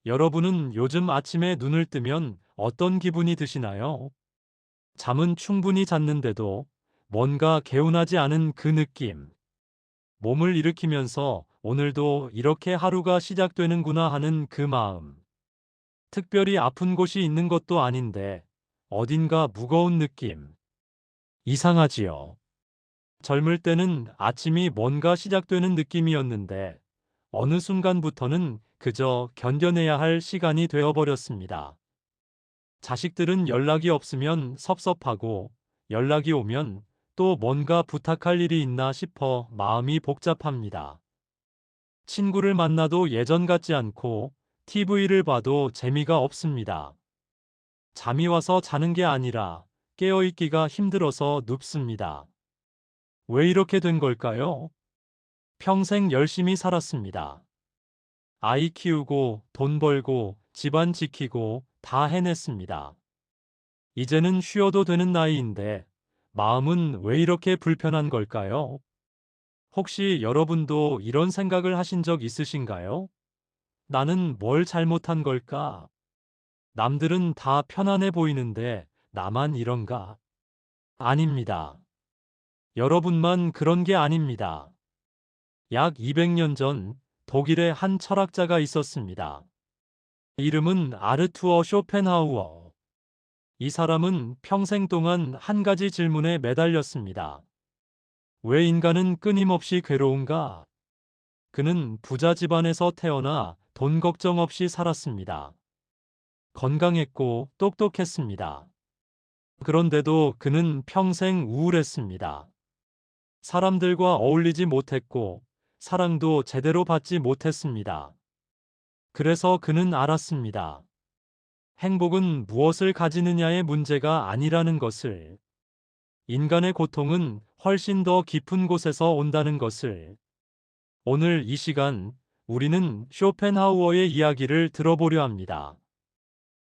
여러분은 요즘 아침에 눈을 뜨면 어떤 기분이 드시나요? 잠은 충분히 잤는데도 뭔가 개운하지 않은 그 느낌. 몸을 일으키면서 오늘도 이렇게 하루가 시작되는구나 하는 그 마음. 특별히 아픈 곳이 있는 것도 아닌데 어딘가 무거운 느낌. 이상하지요. 젊을 때는 아침이 뭔가 시작되는 느낌이었는데 어느 순간부터는 그저 견뎌내야 할 시간이 되어버렸습니다. 자식들은 연락이 없으면 섭섭하고 연락이 오면 또 뭔가 부탁할 일이 있나 싶어 마음이 복잡합니다. 친구를 만나도 예전 같지 않고 TV를 봐도 재미가 없습니다. 잠이 와서 자는 게 아니라 깨어있기가 힘들어서 눕습니다. 왜 이렇게 된 걸까요? 평생 열심히 살았습니다. 아이 키우고 돈 벌고 집안 지키고 다 해냈습니다. 이제는 쉬어도 되는 나이인데 마음은 왜 이렇게 불편한 걸까요? 혹시 여러분도 이런 생각을 하신 적 있으신가요? 나는 뭘 잘못한 걸까? 남들은 다 편안해 보이는데 나만 이런가? 아닙니다. 여러분만 그런 게 아닙니다. 약 200년 전 독일에 한 철학자가 있었습니다. 이름은 아르투어 쇼펜하우어. 이 사람은 평생 동안 한 가지 질문에 매달렸습니다. 왜 인간은 끊임없이 괴로운가? 그는 부자 집안에서 태어나 돈 걱정 없이 살았습니다. 건강했고 똑똑했습니다. 그런데도 그는 평생 우울했습니다. 사람들과 어울리지 못했고 사랑도 제대로 받지 못했습니다. 그래서 그는 알았습니다. 행복은 무엇을 가지느냐의 문제가 아니라는 것을. 인간의 고통은 훨씬 더 깊은 곳에서 온다는 것을. 오늘 이 시간 우리는 쇼펜하우어의 이야기를 들어보려 합니다.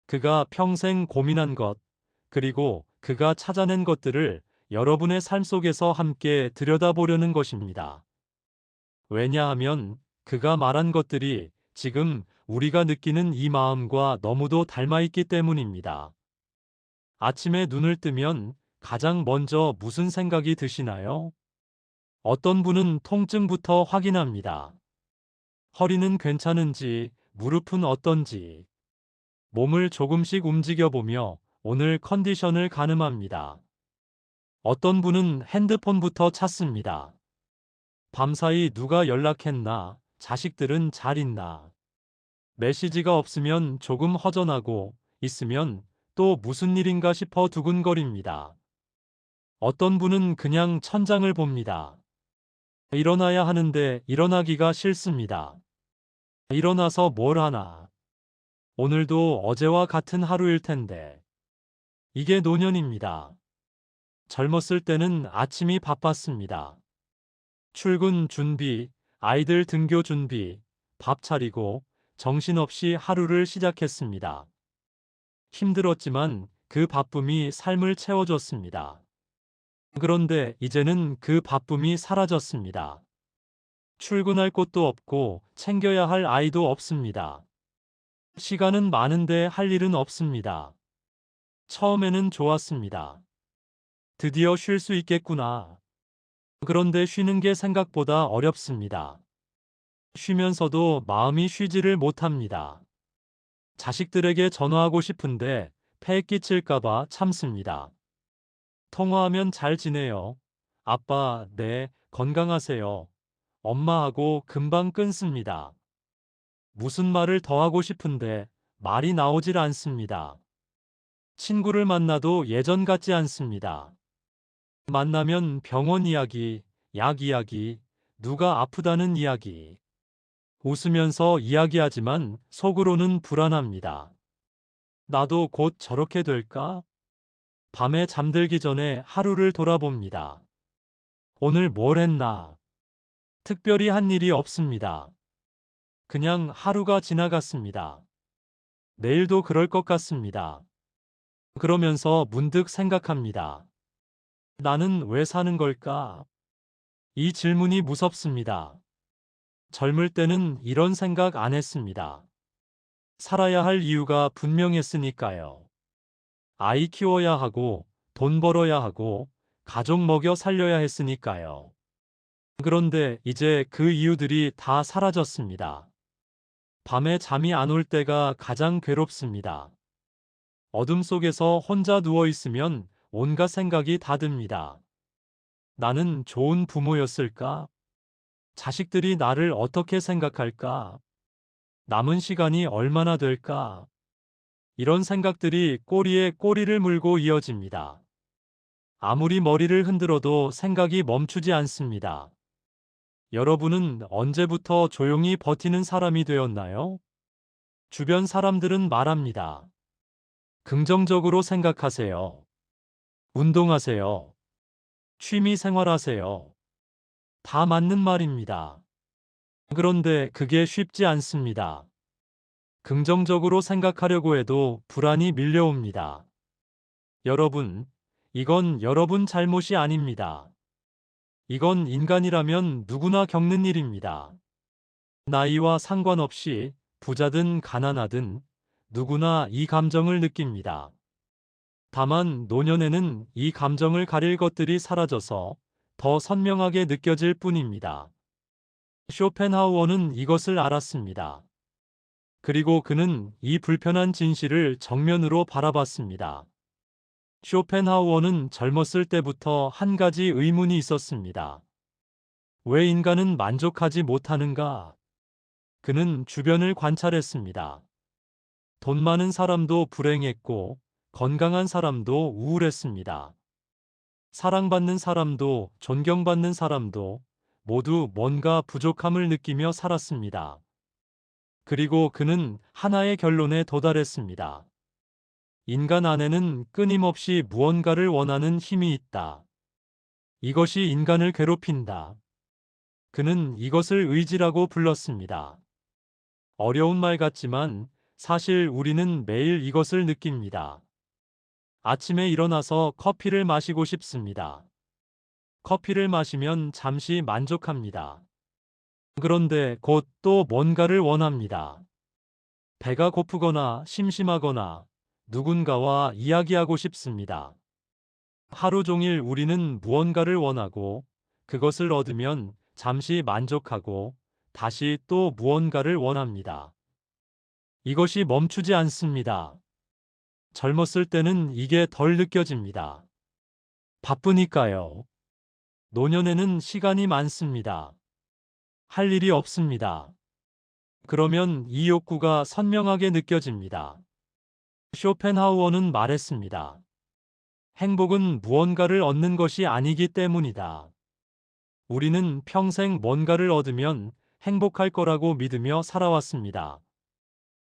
그가 평생 고민한 것, 그리고 그가 찾아낸 것들을 여러분의 삶 속에서 함께 들여다보려는 것입니다. 왜냐하면 그가 말한 것들이 지금 우리가 느끼는 이 마음과 너무도 닮아 있기 때문입니다. 아침에 눈을 뜨면 가장 먼저 무슨 생각이 드시나요? 어떤 분은 통증부터 확인합니다. 허리는 괜찮은지, 무릎은 어떤지, 몸을 조금씩 움직여 보며 오늘 컨디션을 가늠합니다. 어떤 분은 핸드폰부터 찾습니다. 밤사이 누가 연락했나, 자식들은 잘 있나. 메시지가 없으면 조금 허전하고 있으면 또 무슨 일인가 싶어 두근거립니다. 어떤 분은 그냥 천장을 봅니다. 일어나야 하는데 일어나기가 싫습니다. 일어나서 뭘 하나. 오늘도 어제와 같은 하루일 텐데. 이게 노년입니다. 젊었을 때는 아침이 바빴습니다. 출근 준비, 아이들 등교 준비, 밥 차리고 정신없이 하루를 시작했습니다. 힘들었지만 그 바쁨이 삶을 채워줬습니다. 그런데 이제는 그 바쁨이 사라졌습니다. 출근할 곳도 없고 챙겨야 할 아이도 없습니다. 시간은 많은데 할 일은 없습니다. 처음에는 좋았습니다. 드디어 쉴 수 있겠구나. 그런데 쉬는 게 생각보다 어렵습니다. 쉬면서도 마음이 쉬지를 못합니다. 자식들에게 전화하고 싶은데 폐 끼칠까봐 참습니다. 통화하면 잘 지내요. 아빠, 네, 건강하세요. 엄마하고 금방 끊습니다. 무슨 말을 더 하고 싶은데 말이 나오질 않습니다. 친구를 만나도 예전 같지 않습니다. 만나면 병원 이야기, 약 이야기, 누가 아프다는 이야기. 웃으면서 이야기하지만 속으로는 불안합니다. 나도 곧 저렇게 될까? 밤에 잠들기 전에 하루를 돌아봅니다. 오늘 뭘 했나? 특별히 한 일이 없습니다. 그냥 하루가 지나갔습니다. 내일도 그럴 것 같습니다. 그러면서 문득 생각합니다. 나는 왜 사는 걸까? 이 질문이 무섭습니다. 젊을 때는 이런 생각 안 했습니다. 살아야 할 이유가 분명했으니까요. 아이 키워야 하고, 돈 벌어야 하고, 가족 먹여 살려야 했으니까요. 그런데 이제 그 이유들이 다 사라졌습니다. 밤에 잠이 안 올 때가 가장 괴롭습니다. 어둠 속에서 혼자 누워 있으면 온갖 생각이 다 듭니다. 나는 좋은 부모였을까? 자식들이 나를 어떻게 생각할까? 남은 시간이 얼마나 될까? 이런 생각들이 꼬리에 꼬리를 물고 이어집니다. 아무리 머리를 흔들어도 생각이 멈추지 않습니다. 여러분은 언제부터 조용히 버티는 사람이 되었나요? 주변 사람들은 말합니다. 긍정적으로 생각하세요. 운동하세요. 취미 생활하세요. 다 맞는 말입니다. 그런데 그게 쉽지 않습니다. 긍정적으로 생각하려고 해도 불안이 밀려옵니다. 여러분, 이건 여러분 잘못이 아닙니다. 이건 인간이라면 누구나 겪는 일입니다. 나이와 상관없이 부자든 가난하든 누구나 이 감정을 느낍니다. 다만 노년에는 이 감정을 가릴 것들이 사라져서 더 선명하게 느껴질 뿐입니다. 쇼펜하우어는 이것을 알았습니다. 그리고 그는 이 불편한 진실을 정면으로 바라봤습니다. 쇼펜하우어는 젊었을 때부터 한 가지 의문이 있었습니다. 왜 인간은 만족하지 못하는가? 그는 주변을 관찰했습니다. 돈 많은 사람도 불행했고, 건강한 사람도 우울했습니다. 사랑받는 사람도 존경받는 사람도 모두 뭔가 부족함을 느끼며 살았습니다. 그리고 그는 하나의 결론에 도달했습니다. 인간 안에는 끊임없이 무언가를 원하는 힘이 있다. 이것이 인간을 괴롭힌다. 그는 이것을 의지라고 불렀습니다. 어려운 말 같지만 사실 우리는 매일 이것을 느낍니다. 아침에 일어나서 커피를 마시고 싶습니다. 커피를 마시면 잠시 만족합니다. 그런데 곧 또 뭔가를 원합니다. 배가 고프거나 심심하거나 누군가와 이야기하고 싶습니다. 하루 종일 우리는 무언가를 원하고 그것을 얻으면 잠시 만족하고 다시 또 무언가를 원합니다. 이것이 멈추지 않습니다. 젊었을 때는 이게 덜 느껴집니다. 바쁘니까요. 노년에는 시간이 많습니다. 할 일이 없습니다. 그러면 이 욕구가 선명하게 느껴집니다. 쇼펜하우어는 말했습니다. 행복은 무언가를 얻는 것이 아니기 때문이다. 우리는 평생 뭔가를 얻으면 행복할 거라고 믿으며 살아왔습니다.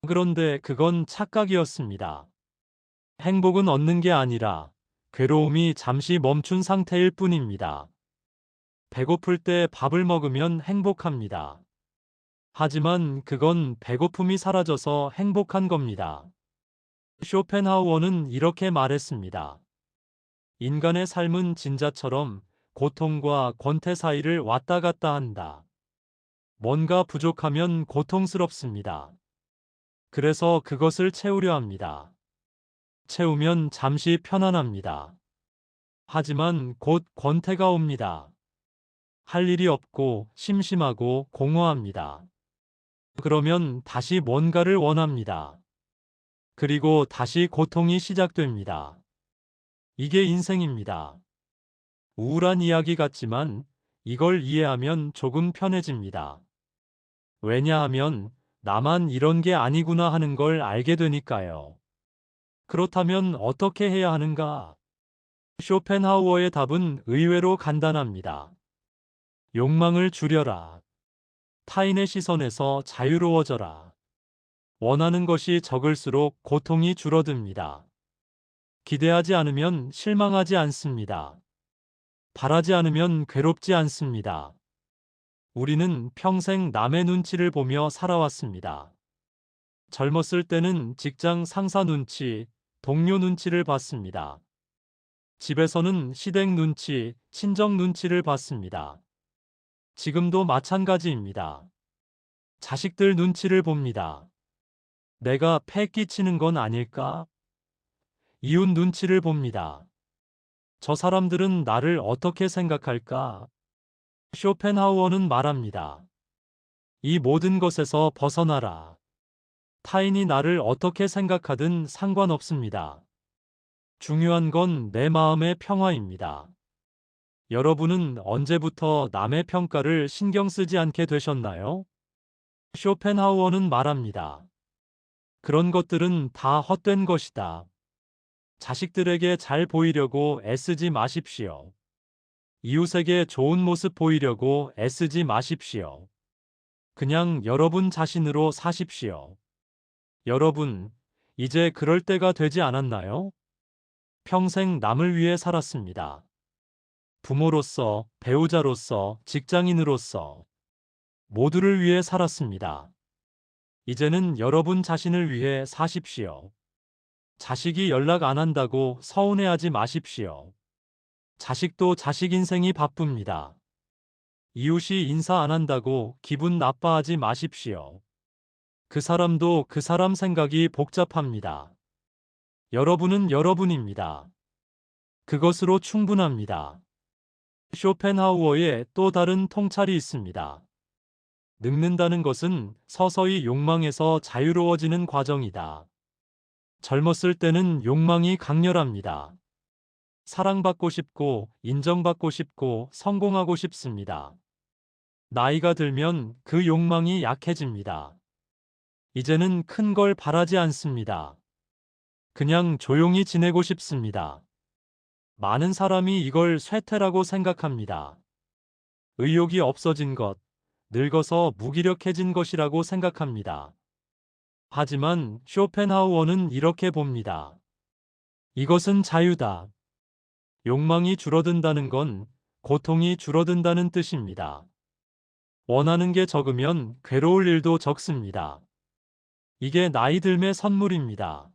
그런데 그건 착각이었습니다. 행복은 얻는 게 아니라 괴로움이 잠시 멈춘 상태일 뿐입니다. 배고플 때 밥을 먹으면 행복합니다. 하지만 그건 배고픔이 사라져서 행복한 겁니다. 쇼펜하우어는 이렇게 말했습니다. 인간의 삶은 진자처럼 고통과 권태 사이를 왔다 갔다 한다. 뭔가 부족하면 고통스럽습니다. 그래서 그것을 채우려 합니다. 채우면 잠시 편안합니다. 하지만 곧 권태가 옵니다. 할 일이 없고 심심하고 공허합니다. 그러면 다시 뭔가를 원합니다. 그리고 다시 고통이 시작됩니다. 이게 인생입니다. 우울한 이야기 같지만 이걸 이해하면 조금 편해집니다. 왜냐하면 나만 이런 게 아니구나 하는 걸 알게 되니까요. 그렇다면 어떻게 해야 하는가? 쇼펜하우어의 답은 의외로 간단합니다. 욕망을 줄여라. 타인의 시선에서 자유로워져라. 원하는 것이 적을수록 고통이 줄어듭니다. 기대하지 않으면 실망하지 않습니다. 바라지 않으면 괴롭지 않습니다. 우리는 평생 남의 눈치를 보며 살아왔습니다. 젊었을 때는 직장 상사 눈치, 동료 눈치를 봤습니다. 집에서는 시댁 눈치, 친정 눈치를 봤습니다. 지금도 마찬가지입니다. 자식들 눈치를 봅니다. 내가 패 끼치는 건 아닐까? 이웃 눈치를 봅니다. 저 사람들은 나를 어떻게 생각할까? 쇼펜하우어는 말합니다. 이 모든 것에서 벗어나라. 타인이 나를 어떻게 생각하든 상관없습니다. 중요한 건 내 마음의 평화입니다. 여러분은 언제부터 남의 평가를 신경 쓰지 않게 되셨나요? 쇼펜하우어는 말합니다. 그런 것들은 다 헛된 것이다. 자식들에게 잘 보이려고 애쓰지 마십시오. 이웃에게 좋은 모습 보이려고 애쓰지 마십시오. 그냥 여러분 자신으로 사십시오. 여러분, 이제 그럴 때가 되지 않았나요? 평생 남을 위해 살았습니다. 부모로서, 배우자로서, 직장인으로서 모두를 위해 살았습니다. 이제는 여러분 자신을 위해 사십시오. 자식이 연락 안 한다고 서운해하지 마십시오. 자식도 자식 인생이 바쁩니다. 이웃이 인사 안 한다고 기분 나빠하지 마십시오. 그 사람도 그 사람 생각이 복잡합니다. 여러분은 여러분입니다. 그것으로 충분합니다. 쇼펜하우어의 또 다른 통찰이 있습니다. 늙는다는 것은 서서히 욕망에서 자유로워지는 과정이다. 젊었을 때는 욕망이 강렬합니다. 사랑받고 싶고, 인정받고 싶고, 성공하고 싶습니다. 나이가 들면 그 욕망이 약해집니다. 이제는 큰 걸 바라지 않습니다. 그냥 조용히 지내고 싶습니다. 많은 사람이 이걸 쇠퇴라고 생각합니다. 의욕이 없어진 것, 늙어서 무기력해진 것이라고 생각합니다. 하지만 쇼펜하우어는 이렇게 봅니다. 이것은 자유다. 욕망이 줄어든다는 건 고통이 줄어든다는 뜻입니다. 원하는 게 적으면 괴로울 일도 적습니다. 이게 나이 들매 선물입니다.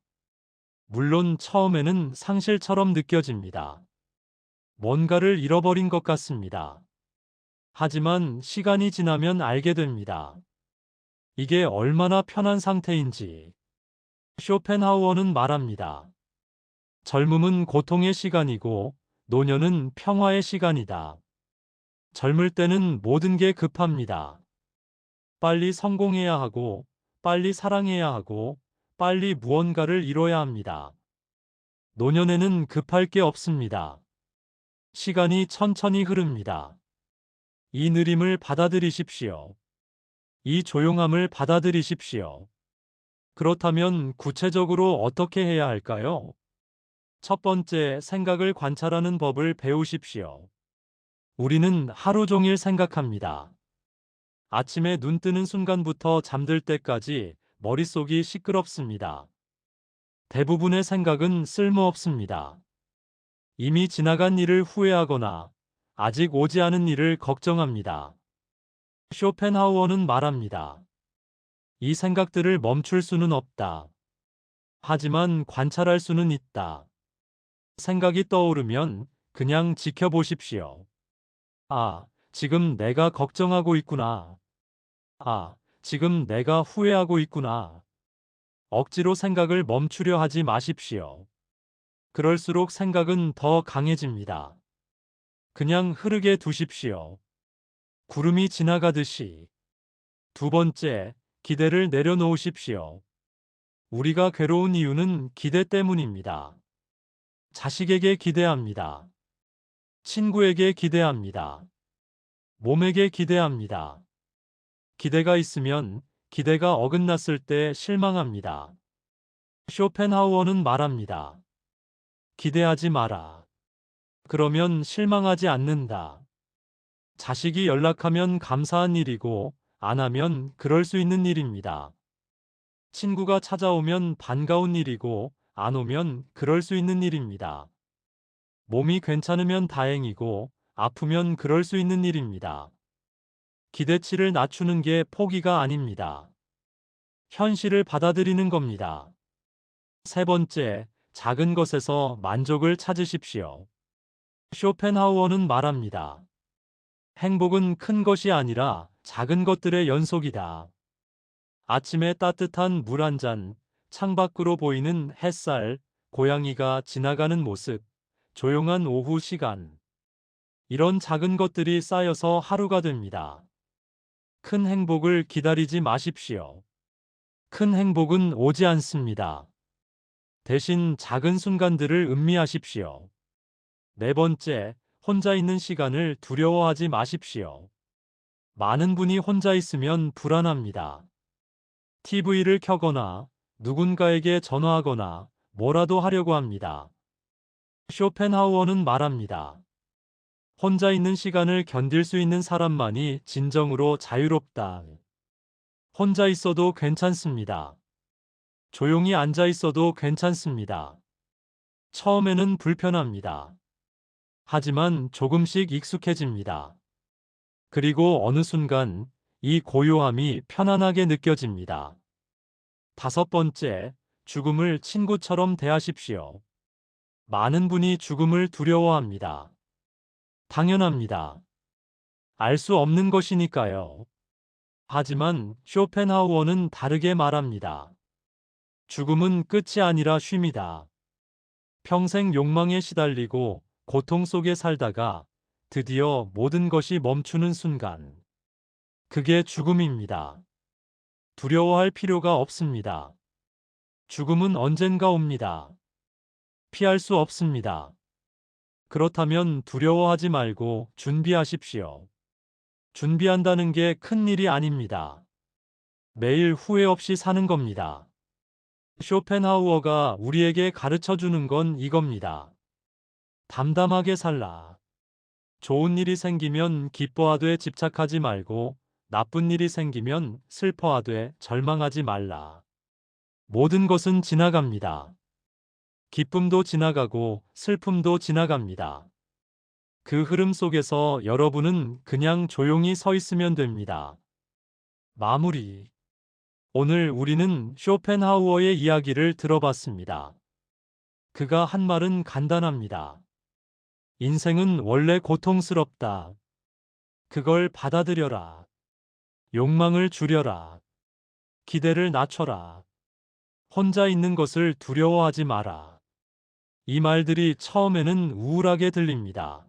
물론 처음에는 상실처럼 느껴집니다. 뭔가를 잃어버린 것 같습니다. 하지만 시간이 지나면 알게 됩니다. 이게 얼마나 편한 상태인지. 쇼펜하우어는 말합니다. 젊음은 고통의 시간이고 노년은 평화의 시간이다. 젊을 때는 모든 게 급합니다. 빨리 성공해야 하고, 빨리 사랑해야 하고, 빨리 무언가를 이뤄야 합니다. 노년에는 급할 게 없습니다. 시간이 천천히 흐릅니다. 이 느림을 받아들이십시오. 이 조용함을 받아들이십시오. 그렇다면 구체적으로 어떻게 해야 할까요? 첫 번째, 생각을 관찰하는 법을 배우십시오. 우리는 하루 종일 생각합니다. 아침에 눈 뜨는 순간부터 잠들 때까지 머릿속이 시끄럽습니다. 대부분의 생각은 쓸모없습니다. 이미 지나간 일을 후회하거나 아직 오지 않은 일을 걱정합니다. 쇼펜하우어는 말합니다. 이 생각들을 멈출 수는 없다. 하지만 관찰할 수는 있다. 생각이 떠오르면 그냥 지켜보십시오. 아, 지금 내가 걱정하고 있구나. 아, 지금 내가 후회하고 있구나. 억지로 생각을 멈추려 하지 마십시오. 그럴수록 생각은 더 강해집니다. 그냥 흐르게 두십시오. 구름이 지나가듯이. 두 번째, 기대를 내려놓으십시오. 우리가 괴로운 이유는 기대 때문입니다. 자식에게 기대합니다. 친구에게 기대합니다. 몸에게 기대합니다. 기대가 있으면 기대가 어긋났을 때 실망합니다. 쇼펜하우어는 말합니다. 기대하지 마라. 그러면 실망하지 않는다. 자식이 연락하면 감사한 일이고, 안 하면 그럴 수 있는 일입니다. 친구가 찾아오면 반가운 일이고, 안 오면 그럴 수 있는 일입니다. 몸이 괜찮으면 다행이고, 아프면 그럴 수 있는 일입니다. 기대치를 낮추는 게 포기가 아닙니다. 현실을 받아들이는 겁니다. 세 번째, 작은 것에서 만족을 찾으십시오. 쇼펜하우어는 말합니다. 행복은 큰 것이 아니라 작은 것들의 연속이다. 아침에 따뜻한 물 한 잔, 창밖으로 보이는 햇살, 고양이가 지나가는 모습, 조용한 오후 시간. 이런 작은 것들이 쌓여서 하루가 됩니다. 큰 행복을 기다리지 마십시오. 큰 행복은 오지 않습니다. 대신 작은 순간들을 음미하십시오. 네 번째, 혼자 있는 시간을 두려워하지 마십시오. 많은 분이 혼자 있으면 불안합니다. TV를 켜거나 누군가에게 전화하거나 뭐라도 하려고 합니다. 쇼펜하우어는 말합니다. 혼자 있는 시간을 견딜 수 있는 사람만이 진정으로 자유롭다. 혼자 있어도 괜찮습니다. 조용히 앉아 있어도 괜찮습니다. 처음에는 불편합니다. 하지만 조금씩 익숙해집니다. 그리고 어느 순간 이 고요함이 편안하게 느껴집니다. 다섯 번째, 죽음을 친구처럼 대하십시오. 많은 분이 죽음을 두려워합니다. 당연합니다. 알 수 없는 것이니까요. 하지만 쇼펜하우어는 다르게 말합니다. 죽음은 끝이 아니라 쉼이다. 평생 욕망에 시달리고 고통 속에 살다가 드디어 모든 것이 멈추는 순간. 그게 죽음입니다. 두려워할 필요가 없습니다. 죽음은 언젠가 옵니다. 피할 수 없습니다. 그렇다면 두려워하지 말고 준비하십시오. 준비한다는 게 큰 일이 아닙니다. 매일 후회 없이 사는 겁니다. 쇼펜하우어가 우리에게 가르쳐 주는 건 이겁니다. 담담하게 살라. 좋은 일이 생기면 기뻐하되 집착하지 말고 나쁜 일이 생기면 슬퍼하되 절망하지 말라. 모든 것은 지나갑니다. 기쁨도 지나가고 슬픔도 지나갑니다. 그 흐름 속에서 여러분은 그냥 조용히 서 있으면 됩니다. 마무리. 오늘 우리는 쇼펜하우어의 이야기를 들어봤습니다. 그가 한 말은 간단합니다. 인생은 원래 고통스럽다. 그걸 받아들여라. 욕망을 줄여라. 기대를 낮춰라. 혼자 있는 것을 두려워하지 마라. 이 말들이 처음에는 우울하게 들립니다.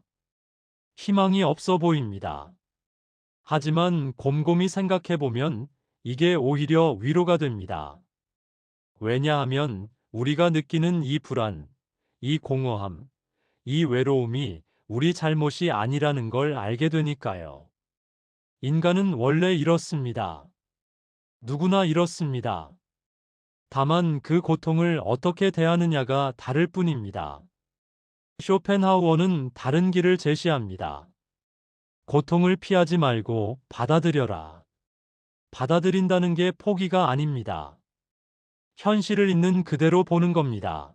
희망이 없어 보입니다. 하지만 곰곰이 생각해보면 이게 오히려 위로가 됩니다. 왜냐하면 우리가 느끼는 이 불안, 이 공허함, 이 외로움이 우리 잘못이 아니라는 걸 알게 되니까요. 인간은 원래 이렇습니다. 누구나 이렇습니다. 다만 그 고통을 어떻게 대하느냐가 다를 뿐입니다. 쇼펜하우어는 다른 길을 제시합니다. 고통을 피하지 말고 받아들여라. 받아들인다는 게 포기가 아닙니다. 현실을 있는 그대로 보는 겁니다.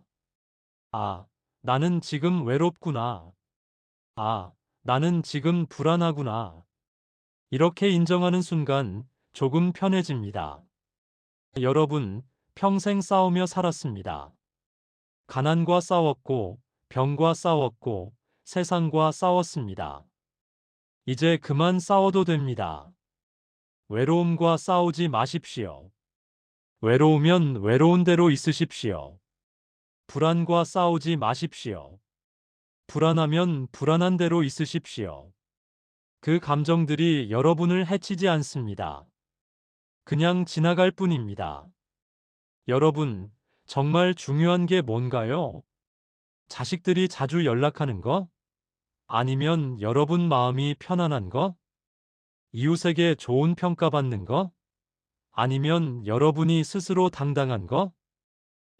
아, 나는 지금 외롭구나. 아, 나는 지금 불안하구나. 이렇게 인정하는 순간 조금 편해집니다. 여러분, 평생 싸우며 살았습니다. 가난과 싸웠고, 병과 싸웠고, 세상과 싸웠습니다. 이제 그만 싸워도 됩니다. 외로움과 싸우지 마십시오. 외로우면 외로운 대로 있으십시오. 불안과 싸우지 마십시오. 불안하면 불안한 대로 있으십시오. 그 감정들이 여러분을 해치지 않습니다. 그냥 지나갈 뿐입니다. 여러분, 정말 중요한 게 뭔가요? 자식들이 자주 연락하는 거? 아니면 여러분 마음이 편안한 거? 이웃에게 좋은 평가받는 거? 아니면 여러분이 스스로 당당한 거?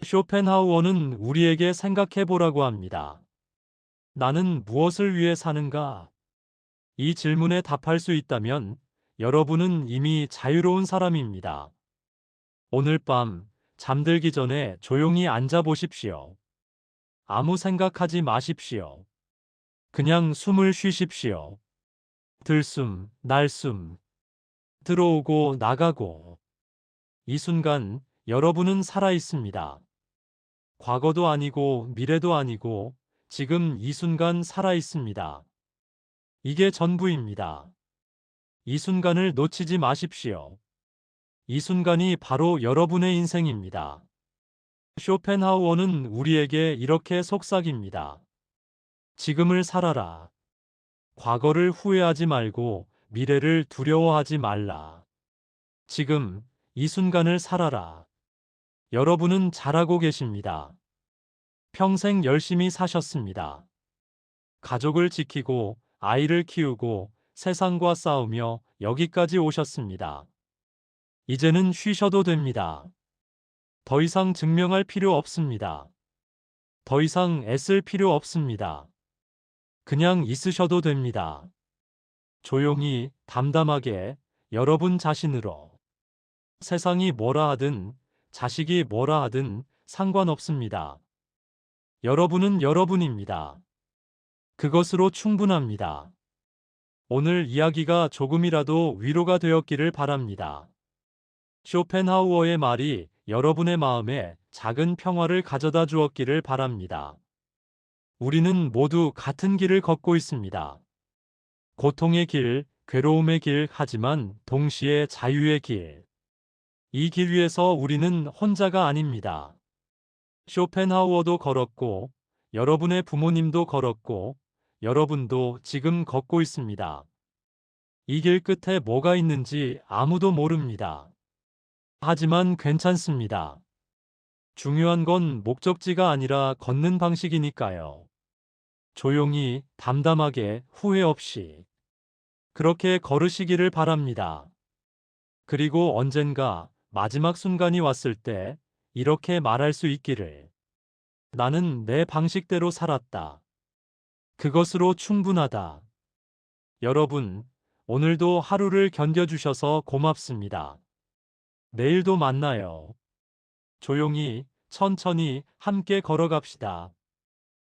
쇼펜하우어는 우리에게 생각해 보라고 합니다. 나는 무엇을 위해 사는가? 이 질문에 답할 수 있다면 여러분은 이미 자유로운 사람입니다. 오늘 밤 잠들기 전에 조용히 앉아 보십시오. 아무 생각하지 마십시오. 그냥 숨을 쉬십시오. 들숨, 날숨, 들어오고 나가고. 이 순간 여러분은 살아 있습니다. 과거도 아니고 미래도 아니고 지금 이 순간 살아 있습니다. 이게 전부입니다. 이 순간을 놓치지 마십시오. 이 순간이 바로 여러분의 인생입니다. 쇼펜하우어는 우리에게 이렇게 속삭입니다. 지금을 살아라. 과거를 후회하지 말고 미래를 두려워하지 말라. 지금 이 순간을 살아라. 여러분은 잘하고 계십니다. 평생 열심히 사셨습니다. 가족을 지키고 아이를 키우고 세상과 싸우며 여기까지 오셨습니다. 이제는 쉬셔도 됩니다. 더 이상 증명할 필요 없습니다. 더 이상 애쓸 필요 없습니다. 그냥 있으셔도 됩니다. 조용히, 담담하게, 여러분 자신으로. 세상이 뭐라 하든, 자식이 뭐라 하든 상관없습니다. 여러분은 여러분입니다. 그것으로 충분합니다. 오늘 이야기가 조금이라도 위로가 되었기를 바랍니다. 쇼펜하우어의 말이 여러분의 마음에 작은 평화를 가져다 주었기를 바랍니다. 우리는 모두 같은 길을 걷고 있습니다. 고통의 길, 괴로움의 길, 하지만 동시에 자유의 길. 이 길 위에서 우리는 혼자가 아닙니다. 쇼펜하우어도 걸었고, 여러분의 부모님도 걸었고, 여러분도 지금 걷고 있습니다. 이 길 끝에 뭐가 있는지 아무도 모릅니다. 하지만 괜찮습니다. 중요한 건 목적지가 아니라 걷는 방식이니까요. 조용히, 담담하게, 후회 없이. 그렇게 걸으시기를 바랍니다. 그리고 언젠가 마지막 순간이 왔을 때 이렇게 말할 수 있기를. 나는 내 방식대로 살았다. 그것으로 충분하다. 여러분, 오늘도 하루를 견뎌주셔서 고맙습니다. 내일도 만나요. 조용히, 천천히 함께 걸어갑시다.